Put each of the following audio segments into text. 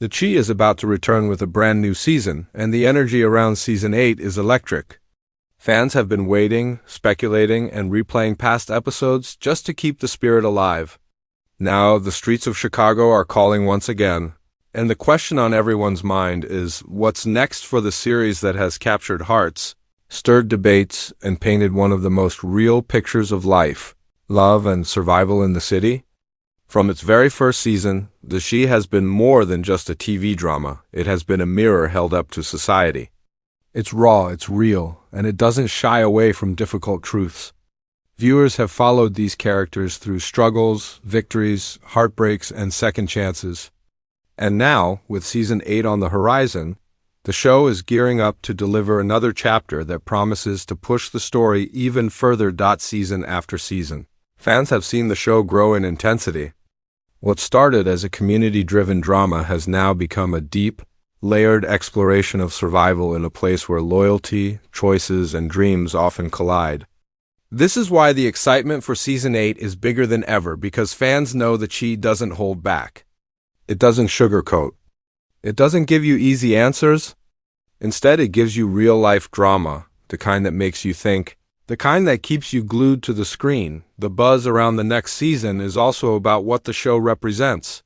The Chi is about to return with a brand new season, and the energy around Season 8 is electric. Fans have been waiting, speculating, and replaying past episodes just to keep the spirit alive. Now, the streets of Chicago are calling once again, and the question on everyone's mind is, what's next for the series that has captured hearts, stirred debates, and painted one of the most real pictures of life, love, and survival in the city? From its very first season, The She has been more than just a TV drama. It has been a mirror held up to society. It's raw, it's real, and it doesn't shy away from difficult truths. Viewers have followed these characters through struggles, victories, heartbreaks, and second chances. And now, with Season 8 on the horizon, the show is gearing up to deliver another chapter that promises to push the story even further. Season after season, fans have seen the show grow in intensity. What started as a community-driven drama has now become a deep, layered exploration of survival in a place where loyalty, choices, and dreams often collide. This is why the excitement for Season 8 is bigger than ever, because fans know the Chi doesn't hold back. It doesn't sugarcoat. It doesn't give you easy answers. Instead, it gives you real-life drama, the kind that makes you think, the kind that keeps you glued to the screen. The buzz around the next season is also about what the show represents.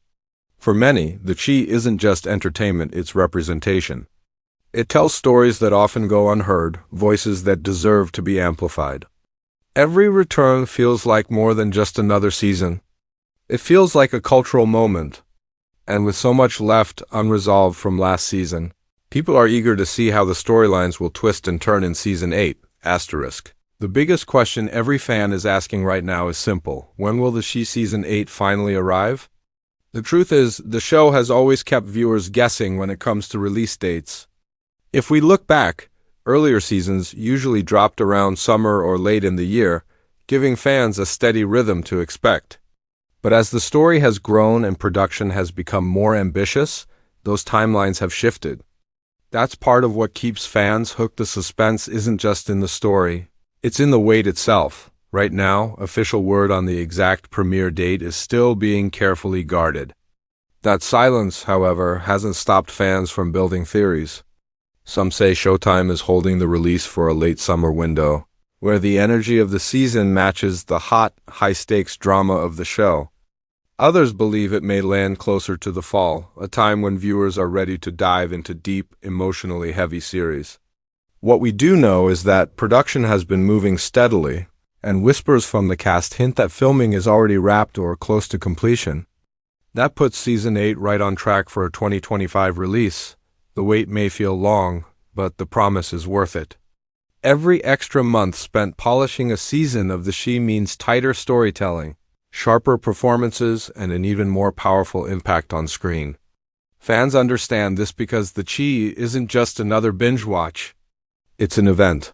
For many, The Chi isn't just entertainment, it's representation. It tells stories that often go unheard, voices that deserve to be amplified. Every return feels like more than just another season. It feels like a cultural moment. And with so much left unresolved from last season, people are eager to see how the storylines will twist and turn in Season 8. The biggest question every fan is asking right now is simple. When will the She Season 8 finally arrive? The truth is, the show has always kept viewers guessing when it comes to release dates. If we look back, earlier seasons usually dropped around summer or late in the year, giving fans a steady rhythm to expect. But as the story has grown and production has become more ambitious, those timelines have shifted. That's part of what keeps fans hooked. The suspense isn't just in the story, it's in the wait itself. Right now, official word on the exact premiere date is still being carefully guarded. That silence, however, hasn't stopped fans from building theories. Some say Showtime is holding the release for a late summer window, where the energy of the season matches the hot, high-stakes drama of the show. Others believe it may land closer to the fall, a time when viewers are ready to dive into deep, emotionally heavy series. What we do know is that production has been moving steadily, and whispers from the cast hint that filming is already wrapped or close to completion. That puts Season 8 right on track for a 2025 release. The wait may feel long, but the promise is worth it. Every extra month spent polishing a season of The She means tighter storytelling, sharper performances, and an even more powerful impact on screen. Fans understand this because The Chi isn't just another binge watch. It's an event.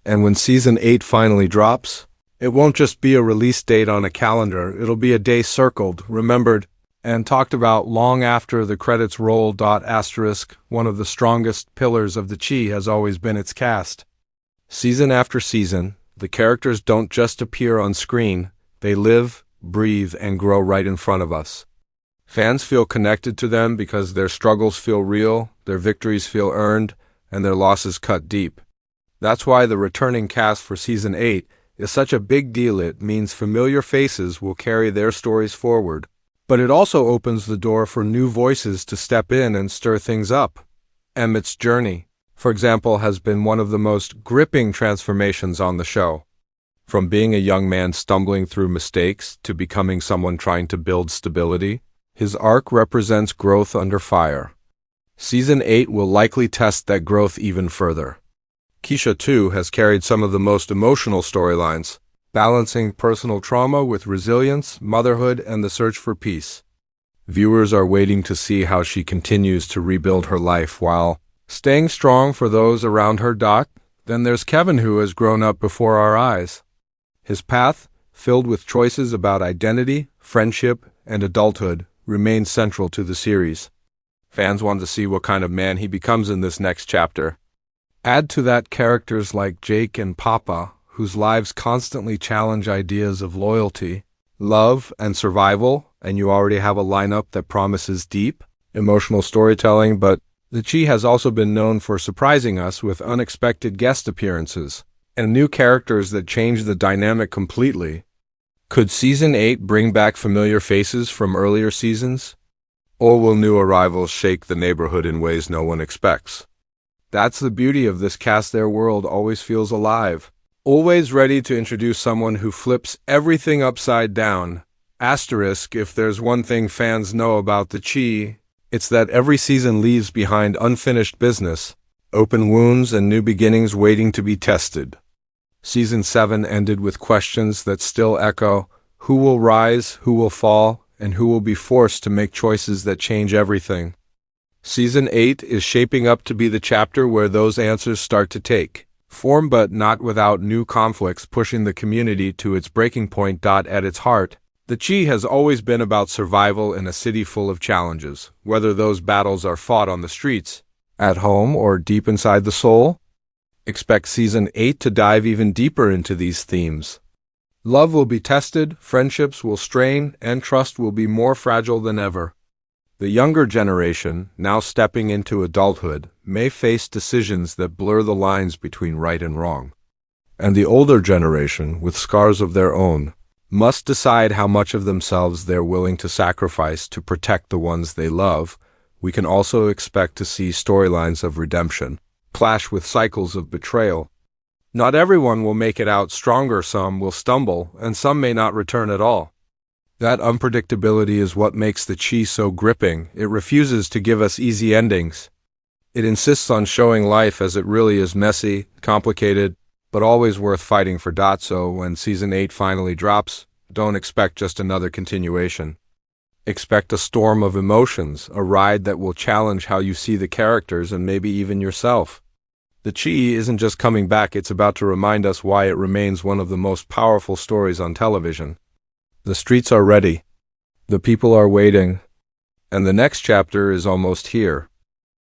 And when Season 8 finally drops, it won't just be a release date on a calendar, it'll be a day circled, remembered, and talked about long after the credits roll. One of the strongest pillars of The Chi has always been its cast. Season after season, the characters don't just appear on screen, they live, breathe, and grow right in front of us. Fans feel connected to them because their struggles feel real, their victories feel earned, and their losses cut deep. That's why the returning cast for Season 8 is such a big deal. It means familiar faces will carry their stories forward. But it also opens the door for new voices to step in and stir things up. Emmett's journey, for example, has been one of the most gripping transformations on the show. From being a young man stumbling through mistakes to becoming someone trying to build stability, his arc represents growth under fire. Season 8 will likely test that growth even further. Kiesha, too, has carried some of the most emotional storylines, balancing personal trauma with resilience, motherhood, and the search for peace. Viewers are waiting to see how she continues to rebuild her life while staying strong for those around her. Then there's Kevin, who has grown up before our eyes. His path, filled with choices about identity, friendship, and adulthood, remains central to the series. Fans want to see what kind of man he becomes in this next chapter. Add to that characters like Jake and Papa, whose lives constantly challenge ideas of loyalty, love, and survival, and you already have a lineup that promises deep, emotional storytelling, but the Chi has also been known for surprising us with unexpected guest appearances and new characters that change the dynamic completely. Could Season 8 bring back familiar faces from earlier seasons? Or will new arrivals shake the neighborhood in ways no one expects? That's the beauty of this cast. Their world always feels alive, always ready to introduce someone who flips everything upside down. Asterisk, if there's one thing fans know about the Chi, it's that every season leaves behind unfinished business, open wounds and new beginnings waiting to be tested. Season 7 ended with questions that still echo: who will rise, who will fall, and who will be forced to make choices that change everything. Season 8 is shaping up to be the chapter where those answers start to take form, but not without new conflicts pushing the community to its breaking point. At its heart, the Chi has always been about survival in a city full of challenges, whether those battles are fought on the streets, at home, or deep inside the soul. Expect Season 8 to dive even deeper into these themes. Love will be tested, friendships will strain, and trust will be more fragile than ever. The younger generation, now stepping into adulthood, may face decisions that blur the lines between right and wrong. And the older generation, with scars of their own, must decide how much of themselves they're willing to sacrifice to protect the ones they love. We can also expect to see storylines of redemption clash with cycles of betrayal. Not everyone will make it out stronger, some will stumble, and some may not return at all. That unpredictability is what makes the Chi so gripping. It refuses to give us easy endings. It insists on showing life as it really is: messy, complicated, but always worth fighting for. So when Season 8 finally drops, don't expect just another continuation. Expect a storm of emotions, a ride that will challenge how you see the characters and maybe even yourself. The Chi isn't just coming back, it's about to remind us why it remains one of the most powerful stories on television. The streets are ready, the people are waiting, and the next chapter is almost here.